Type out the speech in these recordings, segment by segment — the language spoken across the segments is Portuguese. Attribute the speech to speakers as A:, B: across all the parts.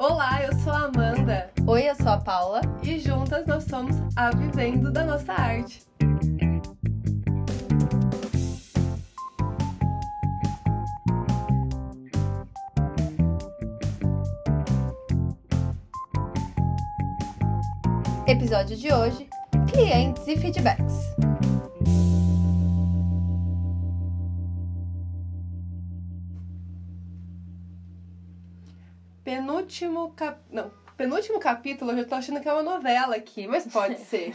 A: Olá, eu sou a Amanda.
B: Oi, eu sou a Paula.
A: E juntas nós somos a Vivendo da Nossa Arte.
B: Episódio de hoje: clientes e feedbacks.
A: Penúltimo capítulo, eu já tô achando que é uma novela aqui, mas pode ser.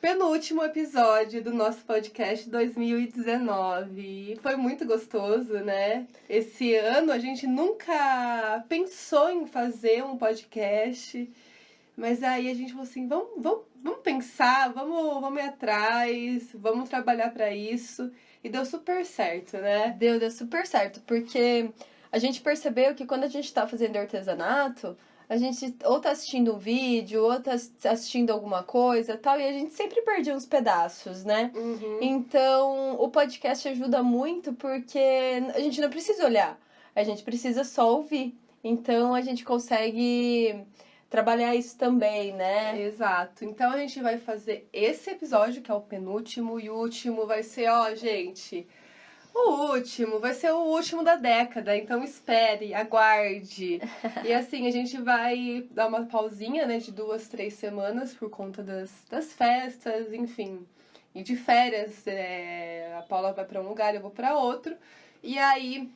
A: Penúltimo episódio do nosso podcast 2019. Foi muito gostoso, né? Esse ano a gente nunca pensou em fazer um podcast, mas aí a gente falou assim, vamos pensar, vamos ir atrás, vamos trabalhar pra isso. E deu super certo, né?
B: Deu super certo, porque a gente percebeu que quando a gente tá fazendo artesanato, a gente ou tá assistindo um vídeo, ou tá assistindo alguma coisa e tal, e a gente sempre perdia uns pedaços, né?
A: Uhum.
B: Então, o podcast ajuda muito porque a gente não precisa olhar, a gente precisa só ouvir. Então, a gente consegue trabalhar isso também, né?
A: Exato. Então, a gente vai fazer esse episódio, que é o penúltimo, e o último vai ser, gente... O último vai ser o último da década, então espere, aguarde. E assim, a gente vai dar uma pausinha, né, de 2, 3 semanas por conta das festas, enfim. E de férias, a Paula vai pra um lugar, eu vou pra outro. E aí,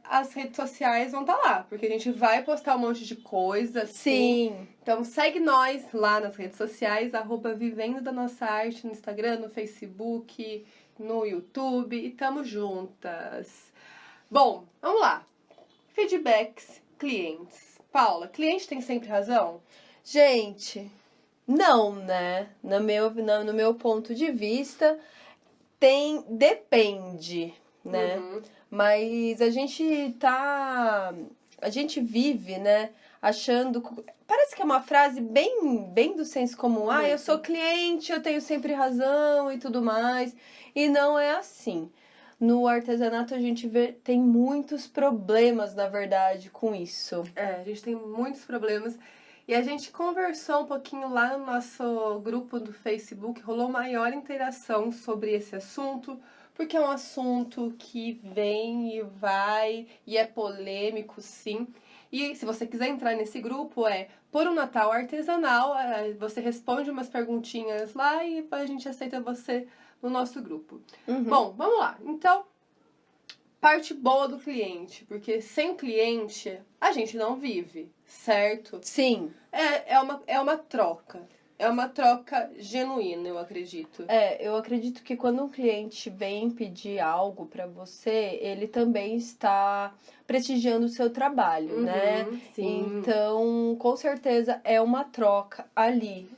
A: as redes sociais vão estar lá, porque a gente vai postar um monte de coisa.
B: Sim.
A: Então segue nós lá nas redes sociais, @Vivendo da Nossa Arte, no Instagram, no Facebook, no YouTube, e tamo juntas. Bom, vamos lá. Feedbacks, clientes. Paula, cliente tem sempre razão?
B: Gente, não, né? No meu ponto de vista, depende, né?
A: Uhum.
B: Mas a gente vive, né, achando, parece que é uma frase bem do senso comum, eu sou cliente, eu tenho sempre razão e tudo mais, e não é assim. No artesanato a gente tem muitos problemas, na verdade, com isso.
A: A gente tem muitos problemas. E a gente conversou um pouquinho lá no nosso grupo do Facebook, rolou maior interação sobre esse assunto, porque é um assunto que vem e vai, e é polêmico, sim. E se você quiser entrar nesse grupo, Por um Natal Artesanal, você responde umas perguntinhas lá e a gente aceita você no nosso grupo.
B: Uhum.
A: Bom, vamos lá. Então, parte boa do cliente, porque sem o cliente a gente não vive, certo?
B: Sim.
A: É uma troca. É uma troca genuína, eu acredito.
B: Eu acredito que quando um cliente vem pedir algo pra você, ele também está prestigiando o seu trabalho, né?
A: Sim.
B: Então, com certeza, é uma troca ali.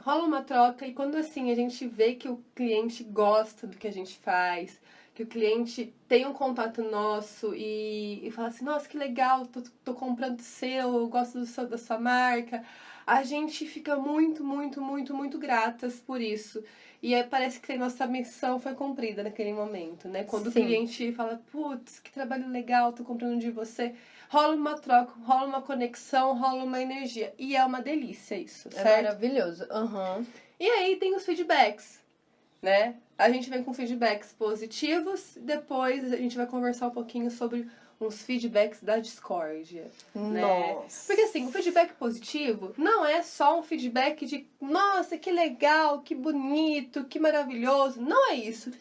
A: Rola uma troca e quando assim a gente vê que o cliente gosta do que a gente faz, que o cliente tem um contato nosso e fala assim, nossa, que legal, tô comprando o seu, eu gosto da sua marca, a gente fica muito, muito, muito, muito gratas por isso. E parece que a nossa missão foi cumprida naquele momento, né? Quando
B: Sim.
A: O cliente fala, putz, que trabalho legal, tô comprando de você. Rola uma troca, rola uma conexão, rola uma energia. E é uma delícia isso, certo?
B: É maravilhoso. Uhum.
A: E aí tem os feedbacks, né? A gente vem com feedbacks positivos, depois a gente vai conversar um pouquinho sobre uns feedbacks da discórdia, né?
B: Nossa.
A: Porque assim, o feedback positivo não é só um feedback de nossa, que legal, que bonito, que maravilhoso. Não é isso.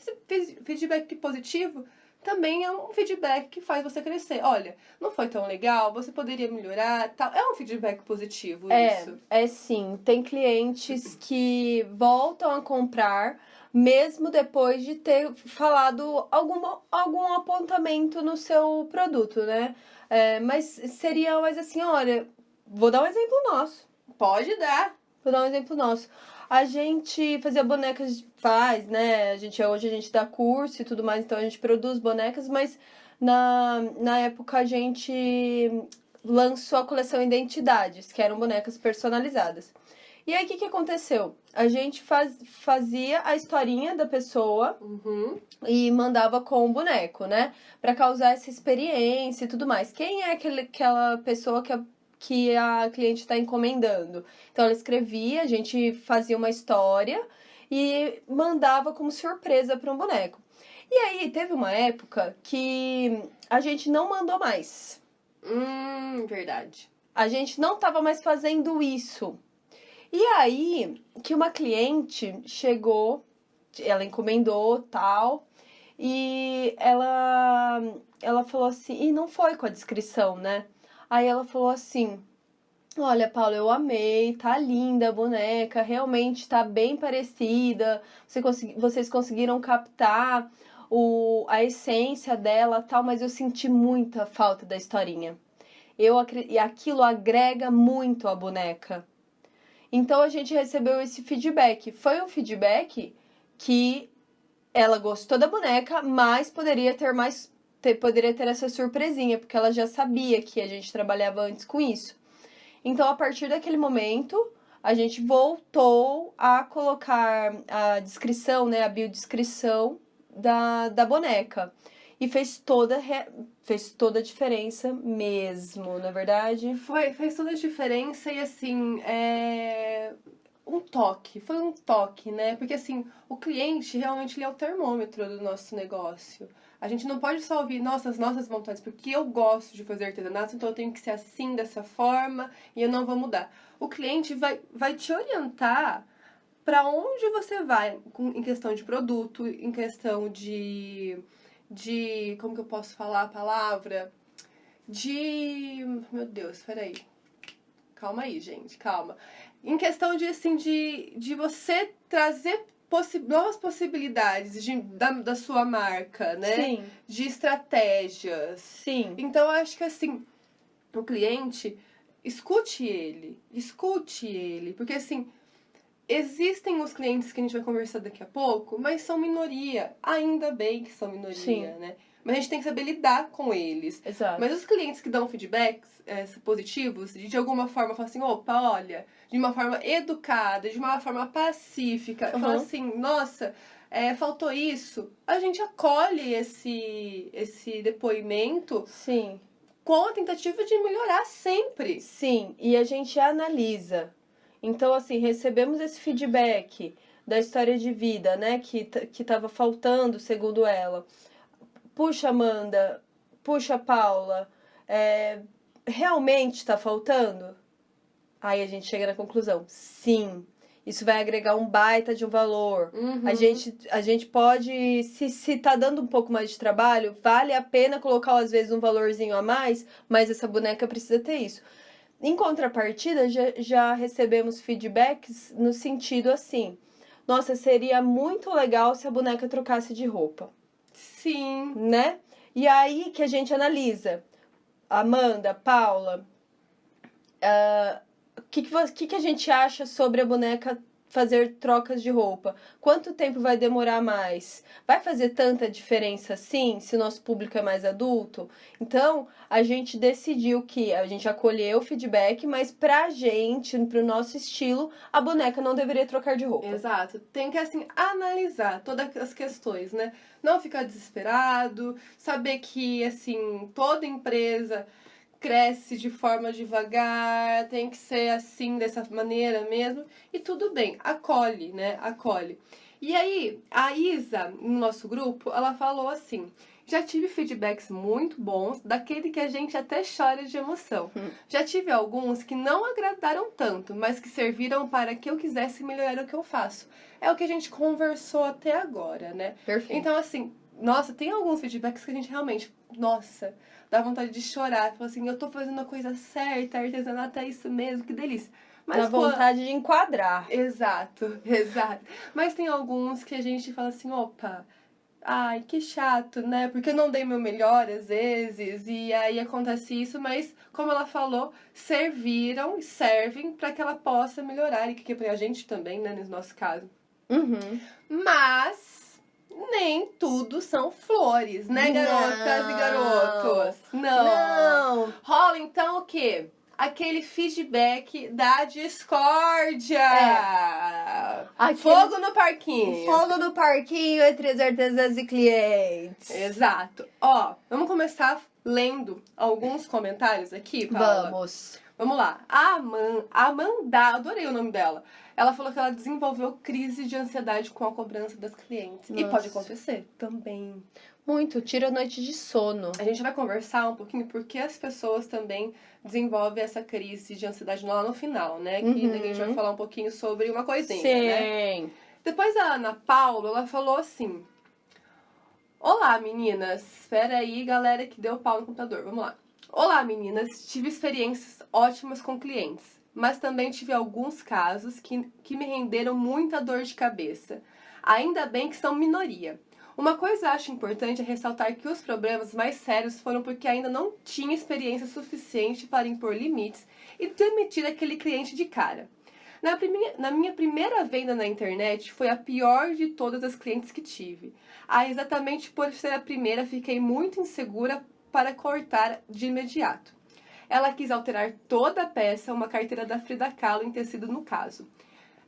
A: Feedback positivo também é um feedback que faz você crescer. Olha, não foi tão legal, você poderia melhorar, tal. É um feedback positivo isso.
B: É sim. Tem clientes que voltam a comprar mesmo depois de ter falado algum apontamento no seu produto, né? Mas seria mais assim, olha, vou dar um exemplo nosso.
A: Pode dar.
B: Vou dar um exemplo nosso. A gente fazia bonecas, né? Hoje a gente dá curso e tudo mais, então a gente produz bonecas, mas na época a gente lançou a coleção Identidades, que eram bonecas personalizadas. E aí, o que aconteceu? A gente fazia a historinha da pessoa e mandava com o boneco, né? Pra causar essa experiência e tudo mais. Quem é aquela pessoa que a cliente tá encomendando? Então, ela escrevia, a gente fazia uma história e mandava como surpresa para um boneco. E aí, teve uma época que a gente não mandou mais.
A: Verdade.
B: A gente não tava mais fazendo isso. E aí, que uma cliente chegou, ela encomendou, tal, e ela falou assim, e não foi com a descrição, né? Aí ela falou assim, olha, Paula, eu amei, tá linda a boneca, realmente tá bem parecida, vocês conseguiram captar a essência dela, tal, mas eu senti muita falta da historinha. E aquilo agrega muito a boneca. Então a gente recebeu esse feedback. Foi um feedback que ela gostou da boneca, mas poderia ter essa surpresinha, porque ela já sabia que a gente trabalhava antes com isso. Então, a partir daquele momento, a gente voltou a colocar a descrição, né, a biodescrição da boneca. E fez toda a diferença mesmo, não é verdade?
A: Fez toda a diferença e, assim, foi um toque, né? Porque, assim, o cliente realmente ele é o termômetro do nosso negócio. A gente não pode só ouvir nossas vontades, porque eu gosto de fazer artesanato, então eu tenho que ser assim, dessa forma, e eu não vou mudar. O cliente vai te orientar para onde você vai em questão de produto, em questão de como que eu posso falar a palavra? Meu Deus, peraí. Calma aí, gente, calma. Em questão de, assim, de você trazer novas possibilidades da sua marca, né?
B: Sim.
A: De estratégias.
B: Sim.
A: Então, eu acho que, assim, o cliente, escute ele. Porque, assim, existem os clientes que a gente vai conversar daqui a pouco, mas são minoria. Ainda bem que são minoria,
B: Sim.
A: né? Mas a gente tem que saber lidar com eles.
B: Exato.
A: Mas os clientes que dão feedbacks positivos, de alguma forma falam assim, opa, olha, de uma forma educada, de uma forma pacífica, falam assim, nossa, faltou isso, a gente acolhe esse depoimento.
B: Sim.
A: Com a tentativa de melhorar sempre.
B: Sim, e a gente analisa. Então, assim, recebemos esse feedback da história de vida, né, que tava faltando, segundo ela. Puxa, Amanda, puxa, Paula, realmente tá faltando? Aí a gente chega na conclusão, sim, isso vai agregar um baita de um valor. A gente pode, se tá dando um pouco mais de trabalho, vale a pena colocar, às vezes, um valorzinho a mais, mas essa boneca precisa ter isso. Em contrapartida, já recebemos feedbacks no sentido assim, nossa, seria muito legal se a boneca trocasse de roupa.
A: Sim.
B: Né? E aí que a gente analisa. Amanda, Paula, o que a gente acha sobre a boneca fazer trocas de roupa? Quanto tempo vai demorar mais? Vai fazer tanta diferença assim, se o nosso público é mais adulto? Então, a gente decidiu que a gente acolheu o feedback, mas pra gente, pro nosso estilo, a boneca não deveria trocar de roupa.
A: Exato. Tem que, assim, analisar todas as questões, né? Não ficar desesperado, saber que, assim, toda empresa cresce de forma devagar, tem que ser assim, dessa maneira mesmo, e tudo bem, acolhe, né? Acolhe. E aí, a Isa, no nosso grupo, ela falou assim, já tive feedbacks muito bons, daquele que a gente até chora de emoção. Já tive alguns que não agradaram tanto, mas que serviram para que eu quisesse melhorar o que eu faço. É o que a gente conversou até agora, né?
B: Perfeito.
A: Então, assim, nossa, tem alguns feedbacks que a gente realmente, nossa, dá vontade de chorar. Fala assim, eu tô fazendo a coisa certa, artesanato é isso mesmo, que delícia. Mas
B: dá vontade de enquadrar.
A: Exato. Mas tem alguns que a gente fala assim, opa, ai, que chato, né? Porque eu não dei meu melhor às vezes, e aí acontece isso, mas como ela falou, servem para que ela possa melhorar, e que pra gente também, né, no nosso caso. Mas nem tudo são flores, né, garotas e garotos? Não. Rola então o quê? aquele feedback da discórdia.
B: Aquele-
A: Fogo no parquinho.
B: Fogo no parquinho entre as artesãs e clientes.
A: Exato. Ó, vamos começar lendo alguns comentários aqui, Paula? Vamos lá. A Amanda, adorei o nome dela. Ela falou que ela desenvolveu crise de ansiedade com a cobrança das clientes. E
B: Nossa.
A: pode acontecer também.
B: Muito, tira a noite de sono.
A: A gente vai conversar um pouquinho porque as pessoas também desenvolvem essa crise de ansiedade lá no final, né? Que a gente vai falar um pouquinho sobre uma coisinha, né?
B: Sim.
A: Depois a Ana Paula, ela falou assim: olá, meninas. Espera aí, galera, que deu pau no computador. Vamos lá. Olá, meninas. Tive experiências ótimas com clientes, mas também tive alguns casos que me renderam muita dor de cabeça. Ainda bem que são minoria. Uma coisa acho importante é ressaltar que os problemas mais sérios foram porque ainda não tinha experiência suficiente para impor limites e demitir aquele cliente de cara. Na minha primeira venda na internet, foi a pior de todas as clientes que tive. Exatamente por ser a primeira, fiquei muito insegura para cortar de imediato. Ela quis alterar toda a peça, uma carteira da Frida Kahlo em tecido no caso.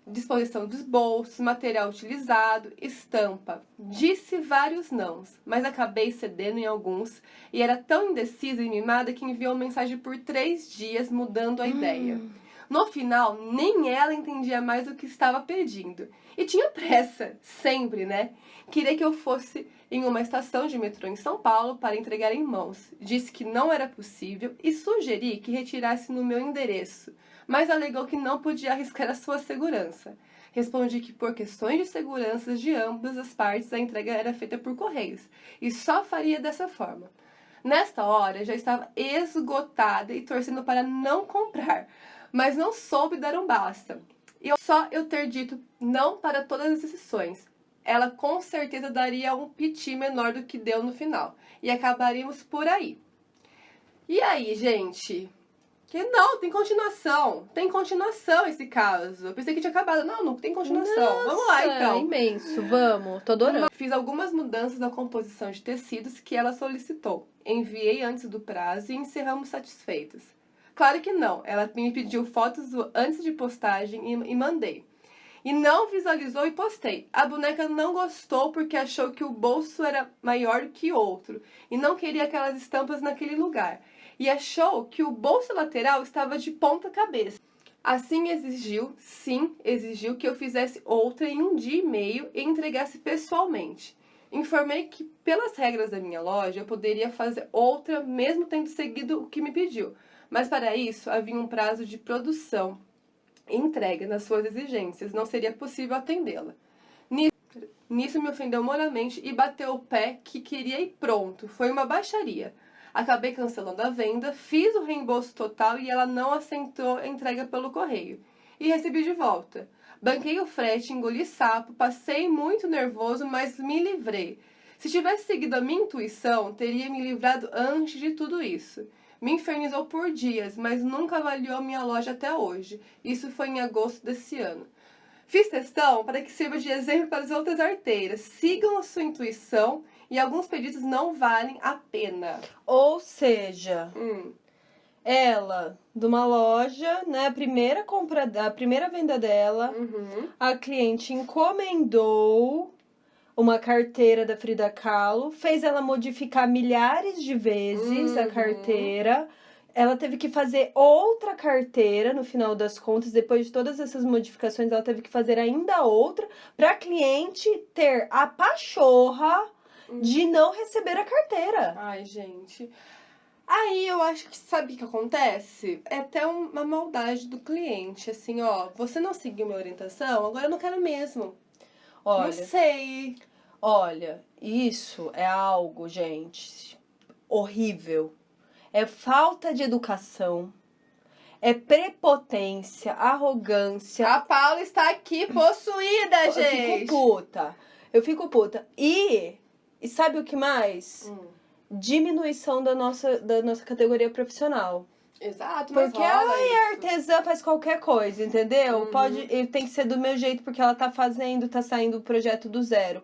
A: Disposição dos bolsos, material utilizado, estampa. Disse vários nãos, mas acabei cedendo em alguns e era tão indecisa e mimada que enviou mensagem por 3 dias mudando a ideia. No final, nem ela entendia mais o que estava pedindo. E tinha pressa, sempre, né? Queria que eu fosse em uma estação de metrô em São Paulo para entregar em mãos. Disse que não era possível e sugeri que retirasse no meu endereço, mas alegou que não podia arriscar a sua segurança. Respondi que por questões de segurança de ambas as partes a entrega era feita por correios e só faria dessa forma. Nesta hora já estava esgotada e torcendo para não comprar, mas não soube dar um basta. E só eu ter dito não para todas as exceções, ela com certeza daria um piti menor do que deu no final. E acabaríamos por aí. E aí, gente? Que não, tem continuação. Tem continuação esse caso. Eu pensei que tinha acabado. Não tem continuação.
B: Nossa,
A: vamos lá, então.
B: É imenso, vamos. Tô adorando.
A: Fiz algumas mudanças na composição de tecidos que ela solicitou. Enviei antes do prazo e encerramos satisfeitas. Claro que não. Ela me pediu fotos antes de postagem e mandei. E não visualizou e postei. A boneca não gostou porque achou que o bolso era maior que outro e não queria aquelas estampas naquele lugar. E achou que o bolso lateral estava de ponta cabeça. Assim exigiu que eu fizesse outra em 1 dia e meio e entregasse pessoalmente. Informei que, pelas regras da minha loja, eu poderia fazer outra mesmo tendo seguido o que me pediu. Mas para isso havia um prazo de produção e entrega nas suas exigências, não seria possível atendê-la. Nisso me ofendeu moralmente e bateu o pé que queria ir pronto. Foi uma baixaria. Acabei cancelando a venda, fiz o reembolso total e ela não aceitou a entrega pelo correio. E recebi de volta. Banquei o frete, engoli sapo, passei muito nervoso, mas me livrei. Se tivesse seguido a minha intuição, teria me livrado antes de tudo isso. Me infernizou por dias, mas nunca avaliou minha loja até hoje. Isso foi em agosto desse ano. Fiz textão para que sirva de exemplo para as outras arteiras. Sigam a sua intuição e alguns pedidos não valem a pena.
B: Ou seja, ela, de uma loja, né, a primeira venda dela, a cliente encomendou uma carteira da Frida Kahlo, fez ela modificar milhares de vezes a carteira. Ela teve que fazer outra carteira no final das contas, depois de todas essas modificações, ela teve que fazer ainda outra para a cliente ter a pachorra de não receber a carteira.
A: Ai, gente. Aí eu acho que, sabe o que acontece? É até uma maldade do cliente, assim, ó, você não seguiu minha orientação, agora eu não quero mesmo.
B: Olha,
A: não sei.
B: Olha, isso é algo, gente, horrível. É falta de educação, é prepotência, arrogância.
A: A Paula está aqui possuída, gente.
B: Eu fico puta. E sabe o que mais? Diminuição da nossa categoria profissional.
A: Exato, mas
B: porque a artesã faz qualquer coisa, entendeu? Tem que ser do meu jeito porque ela tá saindo o projeto do zero.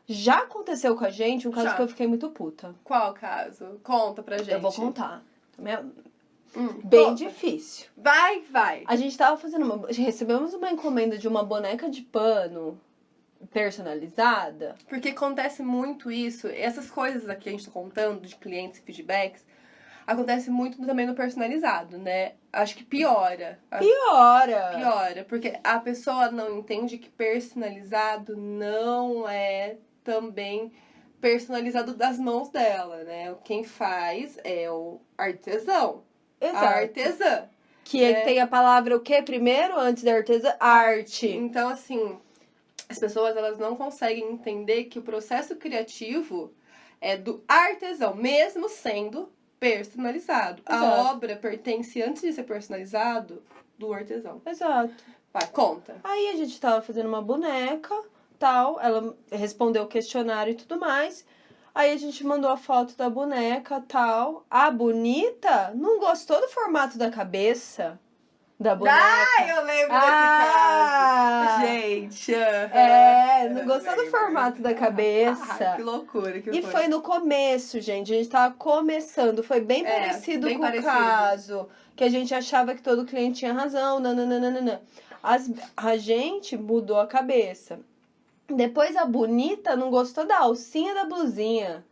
B: Já aconteceu com a gente um caso que eu fiquei muito puta.
A: Qual caso? Conta pra gente.
B: Eu vou contar. Bem
A: conta.
B: difícil.
A: Vai.
B: A gente tava recebemos uma encomenda de uma boneca de pano personalizada.
A: Porque acontece muito isso, essas coisas aqui que a gente tá contando, de clientes e feedbacks, acontece muito também no personalizado, né? Acho que piora. Piora, porque a pessoa não entende que personalizado não é também personalizado das mãos dela, né? Quem faz é o artesão.
B: Exato.
A: A artesã.
B: Que tem a palavra o quê primeiro, antes da artesã? Arte.
A: Então, assim, as pessoas elas não conseguem entender que o processo criativo é do artesão, mesmo sendo personalizado.
B: Exato.
A: A obra pertence, antes de ser personalizado, do artesão.
B: Exato.
A: Vai, conta.
B: Aí a gente tava fazendo uma boneca, tal, ela respondeu o questionário e tudo mais. Aí a gente mandou a foto da boneca, tal. A bonita não gostou do formato da cabeça da boneca.
A: Eu lembro desse caso. Gente.
B: Não gostou do formato da cabeça.
A: Que loucura que
B: E foi no começo, gente. A gente tava começando. Foi bem parecido
A: bem
B: com
A: parecido.
B: o caso. Que a gente achava que todo cliente tinha razão. Nananana. A gente mudou a cabeça. Depois a bonita não gostou da alcinha da blusinha.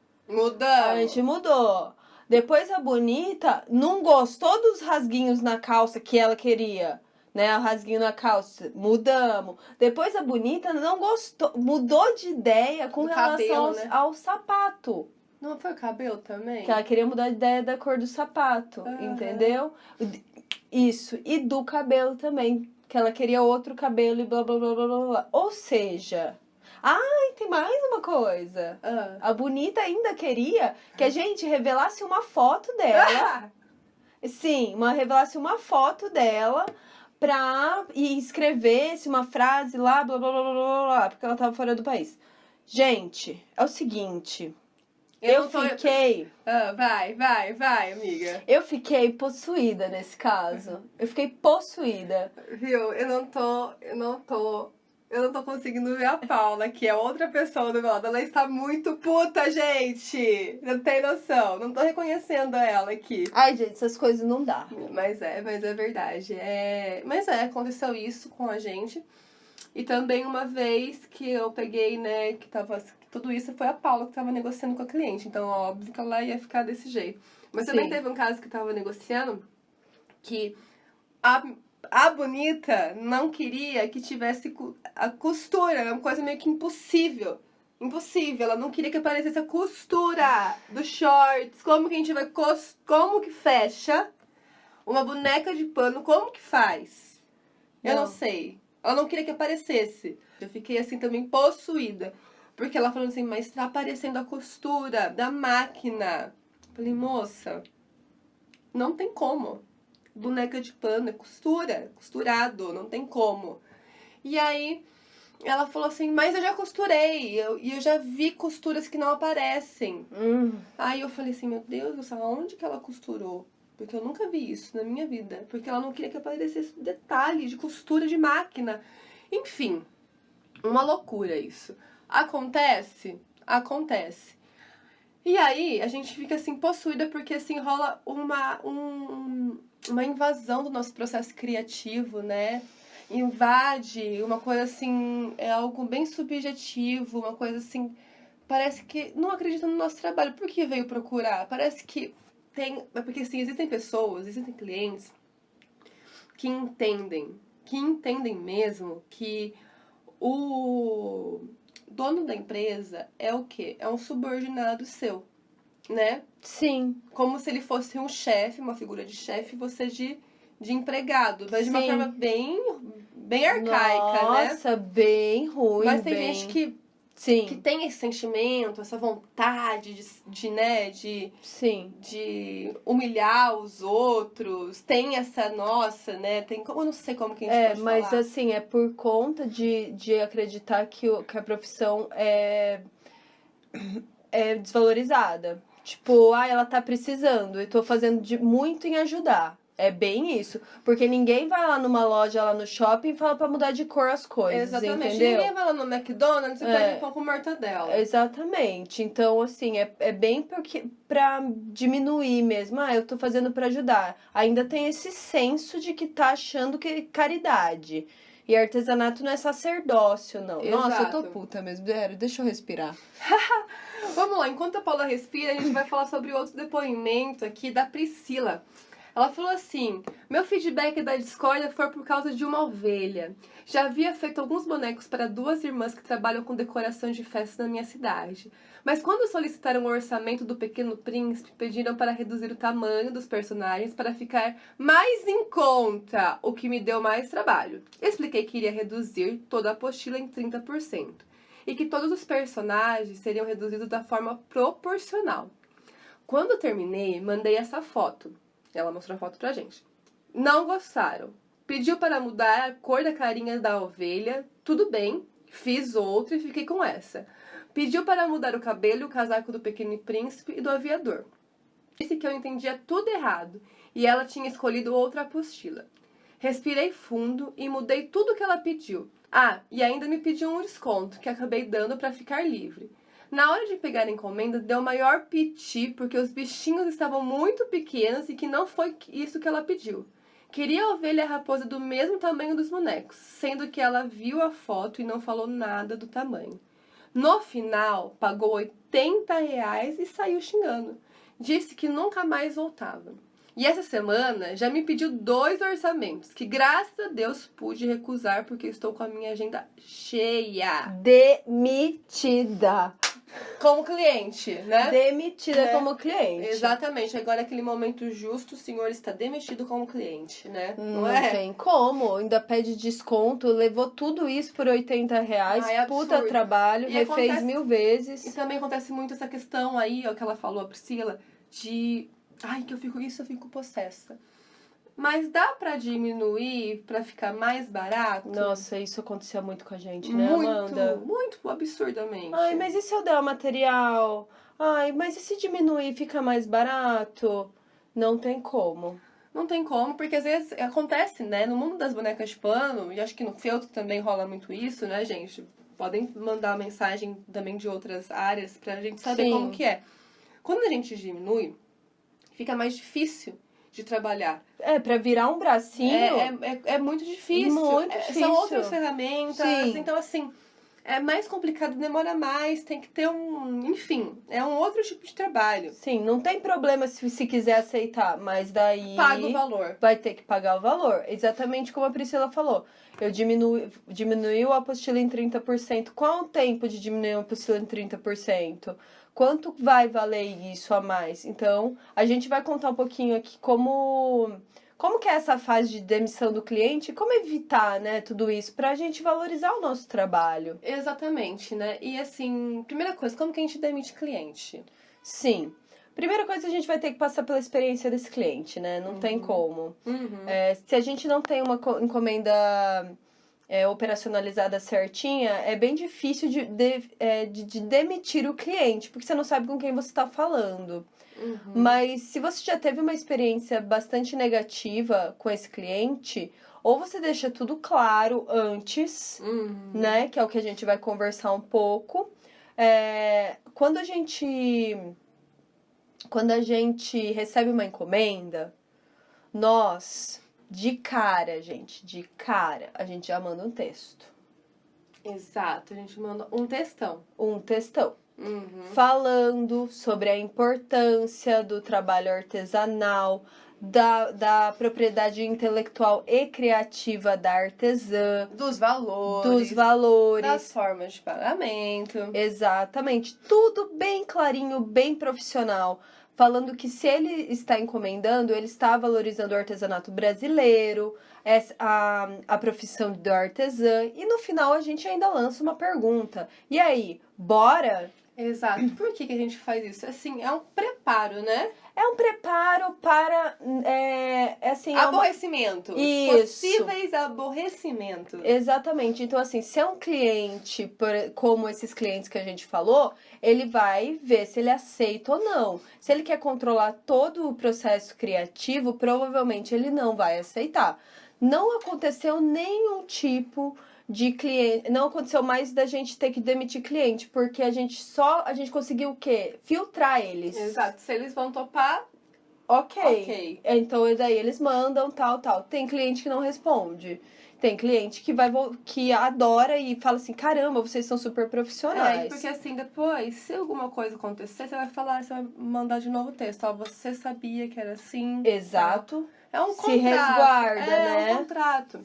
B: A gente mudou. Depois a bonita não gostou dos rasguinhos na calça que ela queria. Né, o rasguinho na calça, mudamos. Depois a bonita não gostou, mudou de ideia com relação ao sapato.
A: Não foi o cabelo também?
B: Que ela queria mudar de ideia da cor do sapato, entendeu? Isso, e do cabelo também, que ela queria outro cabelo e blá blá blá blá blá blá. Ou seja, tem mais uma coisa. A bonita ainda queria que a gente revelasse uma foto dela. Sim, revelasse uma foto dela e escrevesse uma frase lá, blá, blá, blá, blá, blá, blá, porque ela tava fora do país. Gente, é o seguinte, eu fiquei...
A: Vai, amiga.
B: Eu fiquei possuída nesse caso. Eu fiquei possuída.
A: Viu, eu não tô conseguindo ver a Paula, que é outra pessoa do meu lado. Ela está muito puta, gente! Não tem noção. Não tô reconhecendo ela aqui.
B: Ai, gente, essas coisas não dá.
A: Mas é verdade. Aconteceu isso com a gente. E também uma vez que eu peguei, né, que tudo isso foi a Paula que tava negociando com a cliente. Então, óbvio que ela ia ficar desse jeito. Mas também teve um caso que tava negociando que a bonita não queria que tivesse a costura, era uma coisa meio que impossível. Impossível, ela não queria que aparecesse a costura dos shorts. Como que a gente vai como que fecha uma boneca de pano? Como que faz? Eu não sei. Ela não queria que aparecesse. Eu fiquei assim também possuída. Porque ela falou assim, mas tá aparecendo a costura da máquina. Falei, moça, não tem como. Boneca de pano, é costurado, não tem como. E aí, ela falou assim, mas eu já costurei, e eu já vi costuras que não aparecem. Aí eu falei assim, meu Deus do céu, onde que ela costurou? Porque eu nunca vi isso na minha vida. Porque ela não queria que aparecesse detalhe de costura de máquina. Enfim, uma loucura isso. Acontece. E aí, a gente fica assim, possuída, porque assim, rola uma invasão do nosso processo criativo, né? Invade uma coisa assim, é algo bem subjetivo, uma coisa assim, parece que não acredita no nosso trabalho. Por que veio procurar? Parece que porque assim, existem pessoas, existem clientes que entendem mesmo que o dono da empresa é o quê? É um subordinado seu, né?
B: Sim.
A: Como se ele fosse um chefe, uma figura de chefe, e você de empregado. Mas de uma forma bem arcaica, né?
B: Nossa, bem ruim.
A: Mas tem gente que tem esse sentimento, essa vontade de humilhar os outros. Tem essa, né? Eu não sei como que a gente pode
B: mas
A: falar.
B: assim, é por conta de acreditar que a profissão é desvalorizada. Tipo, ela tá precisando e tô fazendo muito em ajudar. É bem isso. Porque ninguém vai lá numa loja, lá no shopping, e fala pra mudar de cor as coisas,
A: Exatamente.
B: entendeu?
A: Ninguém vai lá no McDonald's e pede pão com mortadela.
B: Exatamente. Então, assim, é bem porque pra diminuir mesmo. Ah, eu tô fazendo pra ajudar. Ainda tem esse senso de que tá achando que é caridade. E artesanato não é sacerdócio, não. Nossa, eu tô
A: Exato.
B: puta mesmo. Sério, deixa eu respirar.
A: Vamos lá, enquanto a Paula respira, a gente vai falar sobre outro depoimento aqui da Priscila. Ela falou assim: meu feedback da discórdia foi por causa de uma ovelha. Já havia feito alguns bonecos para 2 irmãs que trabalham com decoração de festas na minha cidade. Mas quando solicitaram o orçamento do Pequeno Príncipe, pediram para reduzir o tamanho dos personagens para ficar mais em conta, o que me deu mais trabalho. Expliquei que iria reduzir toda a apostila em 30% e que todos os personagens seriam reduzidos da forma proporcional. Quando eu terminei, mandei essa foto. Ela mostrou a foto pra gente. Não gostaram. Pediu para mudar a cor da carinha da ovelha. Tudo bem. Fiz outra e fiquei com essa. Pediu para mudar o cabelo e o casaco do Pequeno Príncipe e do aviador. Disse que eu entendia tudo errado e ela tinha escolhido outra apostila. Respirei fundo e mudei tudo que ela pediu. Ah, e ainda me pediu um desconto que acabei dando para ficar livre. Na hora de pegar a encomenda, deu maior piti porque os bichinhos estavam muito pequenos e que não foi isso que ela pediu. Queria a ovelha e a raposa do mesmo tamanho dos bonecos, sendo que ela viu a foto e não falou nada do tamanho. No final, pagou R$ 80 e saiu xingando. Disse que nunca mais voltava. E essa semana já me pediu 2 orçamentos, que graças a Deus pude recusar porque estou com a minha agenda cheia.
B: Demitida.
A: Como cliente, né?
B: Demitida como cliente.
A: Exatamente. Agora, aquele momento justo, o senhor está demitido como cliente, né?
B: Não tem como. Ainda pede desconto. Levou tudo isso por R$ 80.
A: Ai, absurdo.
B: Puta trabalho.
A: E
B: Refez
A: acontece-
B: 1000 vezes.
A: E também acontece muito essa questão aí, ó, que ela falou, a Priscila, de... Ai, que eu fico possessa. Mas dá pra diminuir pra ficar mais barato?
B: Nossa, isso acontecia muito com a gente, né,
A: muito,
B: Amanda?
A: muito absurdamente.
B: Ai, mas e se eu der o material? Ai, mas e se diminuir e fica mais barato? Não tem como.
A: Não tem como, porque às vezes acontece, né? No mundo das bonecas de pano, e acho que no feltro também rola muito isso, né, gente? Podem mandar mensagem também de outras áreas pra gente saber
B: Sim.
A: como que é. Quando a gente diminui, fica mais difícil de trabalhar.
B: Pra virar um bracinho.
A: É muito difícil.
B: Muito difícil.
A: São outras ferramentas.
B: Sim.
A: Então, assim, é mais complicado, demora mais, tem que ter Enfim, é um outro tipo de trabalho.
B: Sim, não tem problema se quiser aceitar, mas daí...
A: Paga o valor.
B: Vai ter que pagar o valor. Exatamente como a Priscila falou. Eu diminuiu a apostila em 30%. Qual o tempo de diminuir a apostila em 30%? Quanto vai valer isso a mais? Então, a gente vai contar um pouquinho aqui como que é essa fase de demissão do cliente, como evitar, né, tudo isso, pra gente valorizar o nosso trabalho.
A: Exatamente, né? E assim, primeira coisa, como que a gente demite cliente?
B: Sim. Primeira coisa, a gente vai ter que passar pela experiência desse cliente, né? Não tem como. Se a gente não tem uma encomenda operacionalizada certinha, é bem difícil de demitir o cliente, porque você não sabe com quem você está falando. Mas se você já teve uma experiência bastante negativa com esse cliente, ou você deixa tudo claro antes, né? Que é o que a gente vai conversar um pouco. Quando a gente recebe uma encomenda, nós, de cara, a gente já manda um texto.
A: Exato, a gente manda um textão.
B: Falando sobre a importância do trabalho artesanal, da propriedade intelectual e criativa da artesã.
A: Dos valores. Das formas de pagamento.
B: Exatamente. Tudo bem clarinho, bem profissional. Falando que se ele está encomendando, ele está valorizando o artesanato brasileiro, a profissão do artesã. E no final a gente ainda lança uma pergunta. E aí, bora?
A: Exato. Por que a gente faz isso? Assim, é um preparo, né?
B: É um preparo para, assim...
A: Aborrecimento.
B: Isso.
A: Possíveis aborrecimentos.
B: Exatamente. Então, assim, se é um cliente, como esses clientes que a gente falou, ele vai ver se ele aceita ou não. Se ele quer controlar todo o processo criativo, provavelmente ele não vai aceitar. Não aconteceu nenhum tipo de cliente, não aconteceu mais da gente ter que demitir cliente, porque a gente conseguiu o quê? Filtrar eles.
A: Exato. Se eles vão topar,
B: Ok. Então, daí eles mandam, tal. Tem cliente que não responde. Tem cliente que adora e fala assim, caramba, vocês são super profissionais.
A: Porque assim, depois, se alguma coisa acontecer, você vai falar, você vai mandar de novo o texto. Ó, você sabia que era assim?
B: Exato.
A: É um
B: Se
A: contrato.
B: resguarda, né?
A: É um contrato.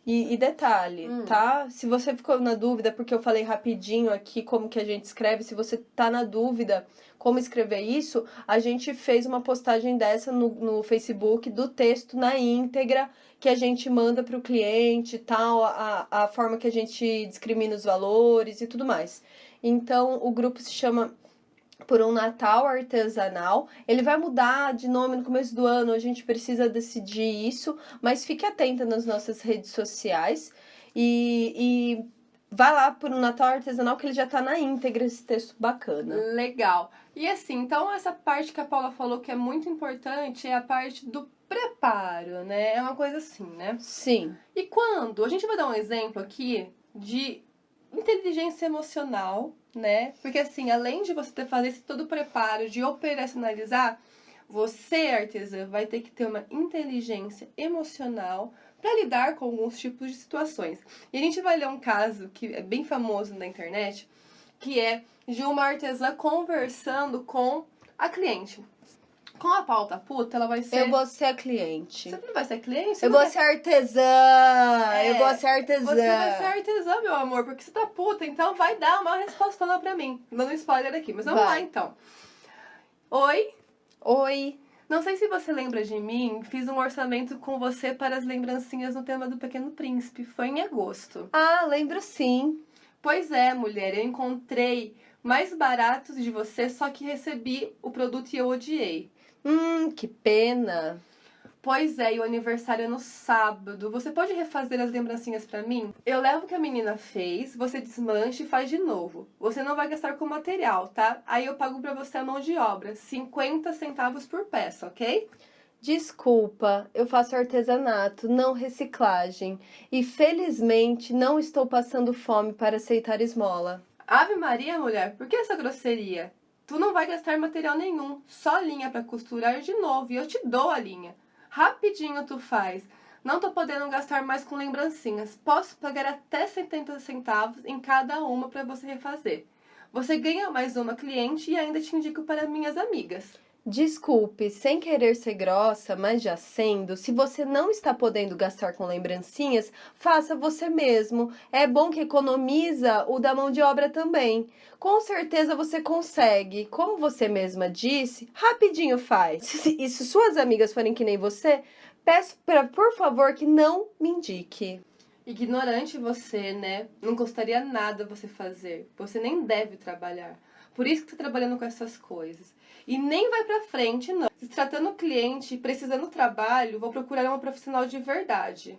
B: E detalhe, tá? Se você ficou na dúvida, porque eu falei rapidinho aqui como que a gente escreve, se você tá na dúvida como escrever isso, a gente fez uma postagem dessa no Facebook do texto na íntegra que a gente manda pro cliente, tal, a forma que a gente discrimina os valores e tudo mais. Então, o grupo se chama Por um Natal Artesanal. Ele vai mudar de nome no começo do ano, a gente precisa decidir isso, mas fique atenta nas nossas redes sociais e vai lá por um Natal Artesanal que ele já tá na íntegra, esse texto bacana.
A: Legal. E assim, então essa parte que a Paula falou que é muito importante é a parte do preparo, né? É uma coisa assim, né?
B: Sim.
A: E quando? A gente vai dar um exemplo aqui de inteligência emocional, né? Porque assim, além de você fazer esse todo o preparo de operacionalizar, você, artesã, vai ter que ter uma inteligência emocional para lidar com alguns tipos de situações. E a gente vai ler um caso que é bem famoso na internet, que é de uma artesã conversando com a cliente. Com a pauta puta, ela vai ser...
B: Eu vou ser a cliente.
A: Você não vai ser cliente?
B: Eu vou ser artesã! Eu vou ser artesã!
A: Você vai ser artesã, meu amor, porque você tá puta, então vai dar uma respostona pra mim. Dando spoiler aqui, mas vamos lá então.
B: Oi!
A: Não sei se você lembra de mim, fiz um orçamento com você para as lembrancinhas no tema do Pequeno Príncipe. Foi em agosto.
B: Ah, lembro sim.
A: Pois é, mulher, eu encontrei mais baratos de você, só que recebi o produto e eu odiei.
B: Que pena.
A: Pois é, e o aniversário é no sábado. Você pode refazer as lembrancinhas pra mim? Eu levo o que a menina fez, você desmancha e faz de novo. Você não vai gastar com material, tá? Aí eu pago pra você a mão de obra, 50 centavos por peça, ok?
B: Desculpa, eu faço artesanato, não reciclagem. E felizmente não estou passando fome para aceitar esmola.
A: Ave Maria, mulher, por que essa grosseria? Tu não vai gastar material nenhum, só linha pra costurar de novo e eu te dou a linha. Rapidinho tu faz. Não tô podendo gastar mais com lembrancinhas. Posso pagar até 70 centavos em cada uma pra você refazer. Você ganha mais uma cliente e ainda te indico para minhas amigas.
B: Desculpe, sem querer ser grossa, mas já sendo, se você não está podendo gastar com lembrancinhas, faça você mesmo. É bom que economiza o da mão de obra também. Com certeza você consegue. Como você mesma disse, rapidinho faz. E se suas amigas forem que nem você, peço por favor que não me indique.
A: Ignorante você, né? Não custaria nada você fazer. Você nem deve trabalhar. Por isso que tá trabalhando com essas coisas. E nem vai pra frente, não. Se tratando cliente, precisando trabalho, vou procurar uma profissional de verdade.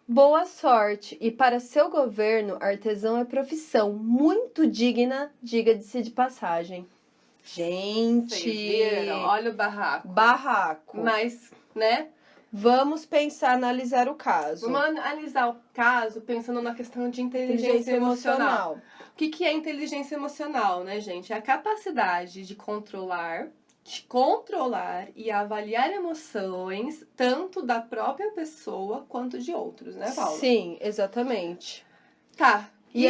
B: Boa sorte! E para seu governo, artesão é profissão muito digna, diga-se de passagem. Gente!
A: Vocês viram? Olha o barraco.
B: Barraco.
A: Mas, né?
B: Vamos pensar, analisar o caso.
A: Vamos analisar o caso pensando na questão de inteligência emocional. O que é inteligência emocional, né, gente? É a capacidade de controlar e avaliar emoções, tanto da própria pessoa quanto de outros, né, Paula?
B: Sim, exatamente.
A: Tá. E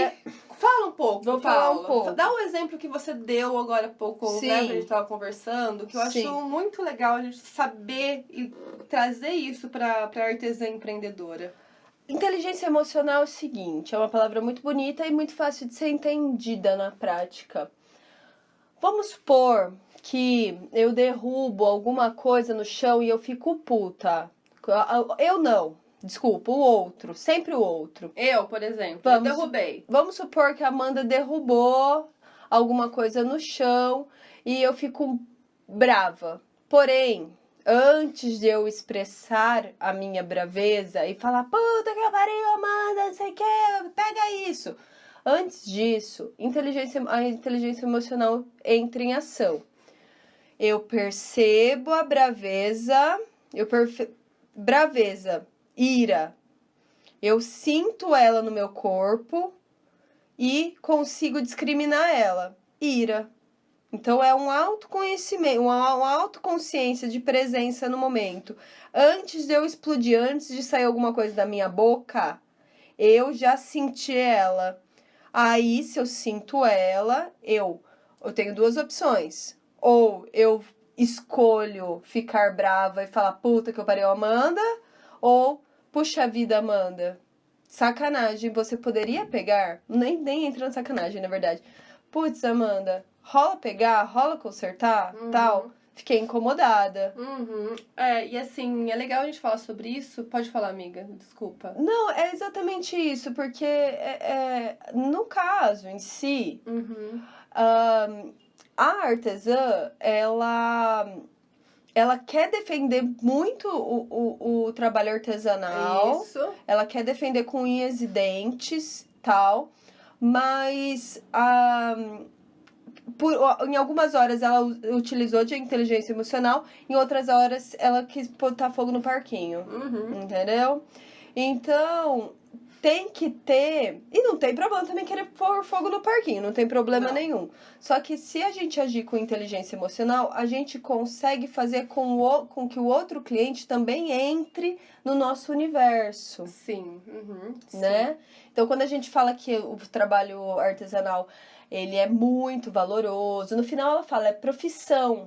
A: fala um pouco,
B: Vou
A: Paula.
B: falar um pouco.
A: Dá o exemplo que você deu agora há pouco,
B: Sim.
A: né, que a gente tava conversando, que eu
B: Sim.
A: acho muito legal a gente saber e trazer isso pra artesã empreendedora.
B: Inteligência emocional é o seguinte, é uma palavra muito bonita e muito fácil de ser entendida na prática. Vamos supor que eu derrubo alguma coisa no chão e eu fico puta. Eu não, desculpa, o outro, sempre o outro.
A: Eu, por exemplo, eu derrubei.
B: Vamos supor que a Amanda derrubou alguma coisa no chão e eu fico brava. Porém, antes de eu expressar a minha braveza e falar, puta que pariu, Amanda, não sei o que, pega isso. Antes disso, a inteligência emocional entra em ação. Eu percebo a braveza, braveza, ira. Eu sinto ela no meu corpo e consigo discriminar ela. Ira. Então, é um autoconhecimento, uma autoconsciência de presença no momento. Antes de eu explodir, antes de sair alguma coisa da minha boca, eu já senti ela. Aí, se eu sinto ela, eu tenho duas opções. Ou eu escolho ficar brava e falar, puta que eu parei, Amanda. Ou, puxa vida, Amanda. Sacanagem, você poderia pegar? Nem entra na sacanagem, na verdade. Putz, Amanda, rola pegar, rola consertar, tal. Fiquei incomodada.
A: E assim, é legal a gente falar sobre isso. Pode falar, amiga, desculpa.
B: Não, é exatamente isso, porque no caso em si, a artesã, ela quer defender muito o trabalho artesanal.
A: Isso.
B: Ela quer defender com unhas e dentes, tal. Mas em algumas horas ela utilizou de inteligência emocional, em outras horas ela quis botar fogo no parquinho. Entendeu? Então, tem que ter... E não tem problema também querer pôr fogo no parquinho, não tem problema nenhum. Só que se a gente agir com inteligência emocional, a gente consegue fazer com que o outro cliente também entre no nosso universo.
A: Sim.
B: Né?
A: Sim.
B: Então, quando a gente fala que o trabalho artesanal, ele é muito valoroso, no final ela fala, é profissão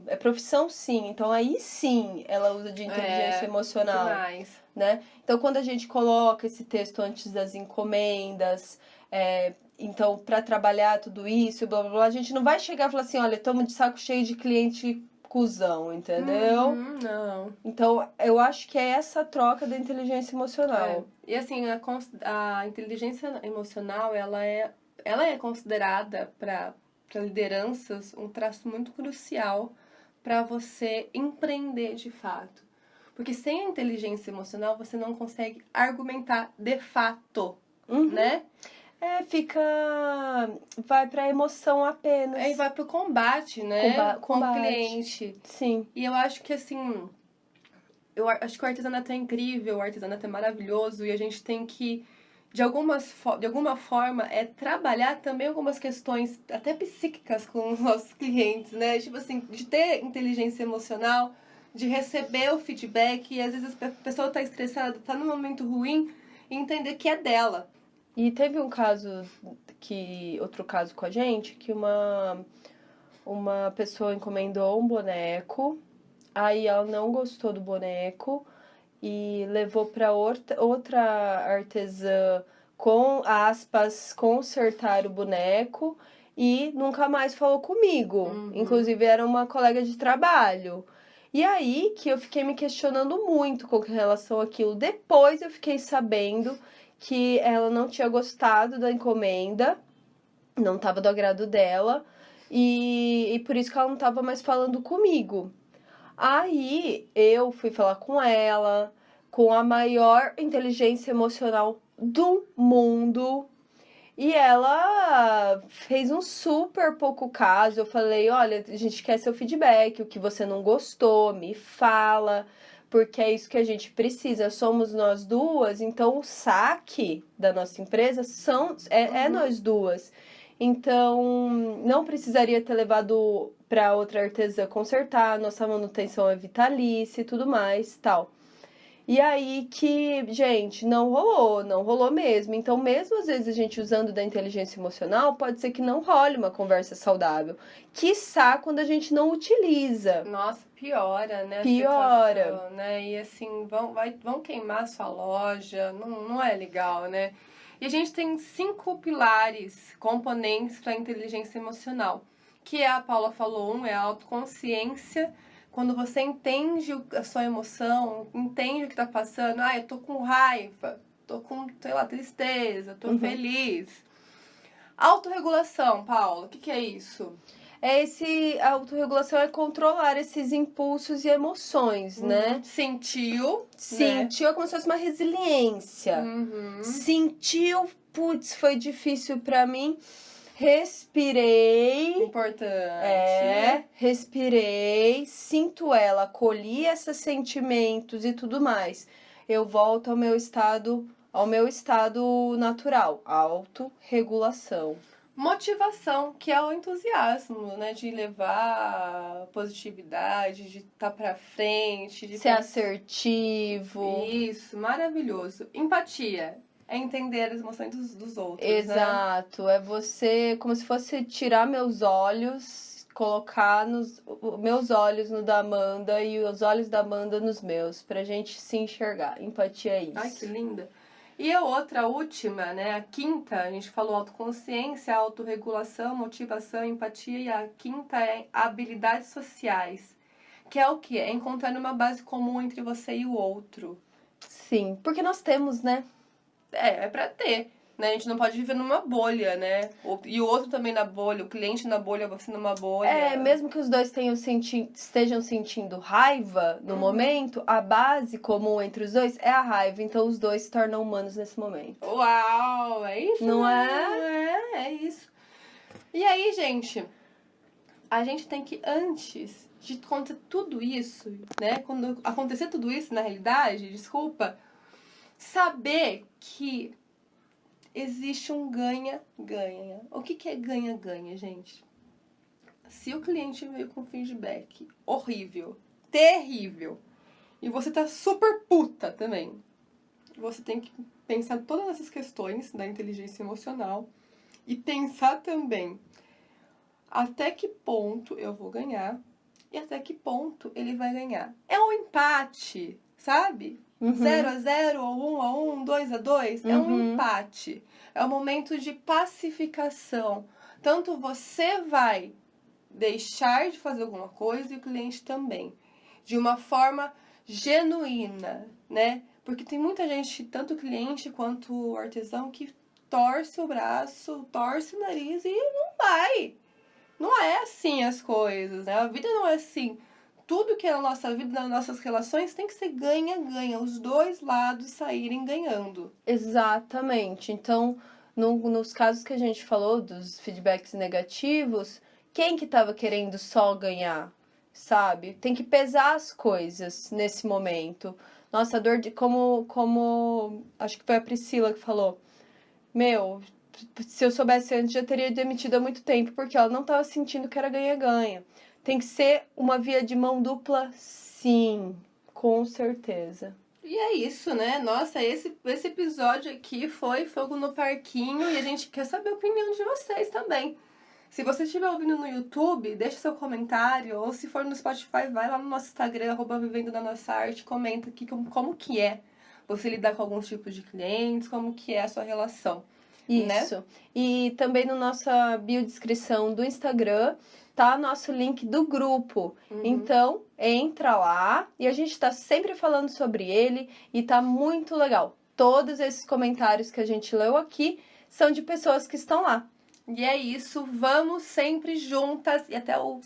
B: sim. Então, aí sim, ela usa de inteligência emocional.
A: Demais.
B: Né? Então, quando a gente coloca esse texto antes das encomendas, então, para trabalhar tudo isso, blá, blá, blá, a gente não vai chegar e falar assim, olha, estamos de saco cheio de cliente cuzão, entendeu?
A: Não.
B: Então, eu acho que é essa troca da inteligência emocional.
A: E assim, a inteligência emocional, ela é considerada para lideranças um traço muito crucial para você empreender de fato. Porque sem a inteligência emocional, você não consegue argumentar de fato, né?
B: Vai pra emoção apenas.
A: Aí vai pro combate, né? Com o cliente.
B: Sim.
A: E eu acho que assim, eu acho que o artesanato é incrível, o artesanato é maravilhoso e a gente tem que, de alguma forma, trabalhar também algumas questões até psíquicas com os nossos clientes, né? Tipo assim, de ter inteligência emocional, de receber o feedback e às vezes a pessoa tá estressada, tá num momento ruim e entender que é dela.
B: E teve outro caso com a gente, que uma pessoa encomendou um boneco, aí ela não gostou do boneco e levou para outra artesã, com aspas, consertar o boneco e nunca mais falou comigo. Inclusive era uma colega de trabalho. E aí que eu fiquei me questionando muito com relação àquilo. Depois eu fiquei sabendo que ela não tinha gostado da encomenda, não estava do agrado dela, e por isso que ela não estava mais falando comigo. Aí eu fui falar com ela, com a maior inteligência emocional do mundo, e ela fez um super pouco caso. Eu falei, olha, a gente quer seu feedback, o que você não gostou, me fala, porque é isso que a gente precisa. Somos nós duas, então o saque da nossa empresa é nós duas. Então, não precisaria ter levado para outra artesã consertar, nossa manutenção é vitalícia e tudo mais, tal. E aí que, gente, não rolou mesmo. Então, mesmo às vezes a gente usando da inteligência emocional, pode ser que não role uma conversa saudável. Quiçá quando a gente não utiliza.
A: Nossa, piora, né?
B: Piora.
A: A situação, né? E assim, vão queimar a sua loja, não é legal, né? E a gente tem 5 pilares, componentes para a inteligência emocional. Que a Paula falou, é a autoconsciência. Quando você entende a sua emoção, entende o que tá passando. Eu tô com raiva, tô com, sei lá, tristeza, tô feliz. Autorregulação, Paula, o que é isso?
B: A autorregulação é controlar esses impulsos e emoções, né?
A: Sentiu, né?
B: Sentiu é como se fosse uma resiliência. Sentiu, putz, foi difícil pra mim. Respirei.
A: Importante.
B: Respirei, sinto ela, acolhi esses sentimentos e tudo mais. Eu volto ao meu estado natural, autorregulação.
A: Motivação, que é o entusiasmo, né? De levar positividade, de estar pra frente, de
B: Ser assertivo.
A: Isso, maravilhoso. Empatia é entender as emoções dos outros,
B: Exato,
A: né?
B: é você, como se fosse tirar meus olhos, colocar meus olhos no da Amanda e os olhos da Amanda nos meus, pra gente se enxergar. Empatia é isso.
A: Ai, que linda. E a última, né? A quinta, a gente falou autoconsciência, autorregulação, motivação, empatia. E a quinta é habilidades sociais. Que é o quê? É encontrar uma base comum entre você e o outro.
B: Sim, porque nós temos, né?
A: É pra ter. Né? A gente não pode viver numa bolha, né? E o outro também na bolha, o cliente na bolha, você numa bolha.
B: Mesmo que os dois estejam sentindo raiva no momento, a base comum entre os dois é a raiva. Então os dois se tornam humanos nesse momento.
A: Uau, é isso?
B: Não
A: É isso. E aí, gente, a gente tem que, antes de acontecer tudo isso, né? Quando acontecer tudo isso, na realidade, saber que existe um ganha-ganha. O que é ganha-ganha, gente? Se o cliente veio com feedback horrível, terrível, e você tá super puta também, você tem que pensar todas essas questões da inteligência emocional e pensar também até que ponto eu vou ganhar e até que ponto ele vai ganhar. É um empate, sabe? 0-0, ou 1-1, 2-2, é um empate. É um momento de pacificação. Tanto você vai deixar de fazer alguma coisa e o cliente também. De uma forma genuína, né? Porque tem muita gente, tanto o cliente quanto o artesão, que torce o braço, torce o nariz e não vai. Não é assim as coisas, né? A vida não é assim. Tudo que é na nossa vida, nas nossas relações, tem que ser ganha-ganha. Os dois lados saírem ganhando.
B: Exatamente. Então, nos casos que a gente falou dos feedbacks negativos, quem que estava querendo só ganhar, sabe? Tem que pesar as coisas nesse momento. Nossa, a dor de... Como acho que foi a Priscila que falou. Meu, se eu soubesse antes, já teria demitido há muito tempo, porque ela não estava sentindo que era ganha-ganha. Tem que ser uma via de mão dupla, sim, com certeza.
A: E é isso, né? Nossa, esse episódio aqui foi Fogo no Parquinho e a gente quer saber a opinião de vocês também. Se você estiver ouvindo no YouTube, deixa seu comentário, ou se for no Spotify, vai lá no nosso Instagram, @vivendo da nossa arte, comenta aqui como que é você lidar com alguns tipos de clientes, como que é a sua relação.
B: Isso.
A: Né?
B: E também na nossa biodescrição do Instagram tá nosso link do grupo. Então, entra lá e a gente tá sempre falando sobre ele e tá muito legal. Todos esses comentários que a gente leu aqui são de pessoas que estão lá.
A: E é isso, vamos sempre juntas e até o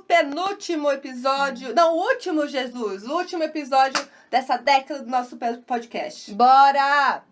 A: penúltimo episódio, não, o último, Jesus, o último episódio dessa década do nosso podcast.
B: Bora!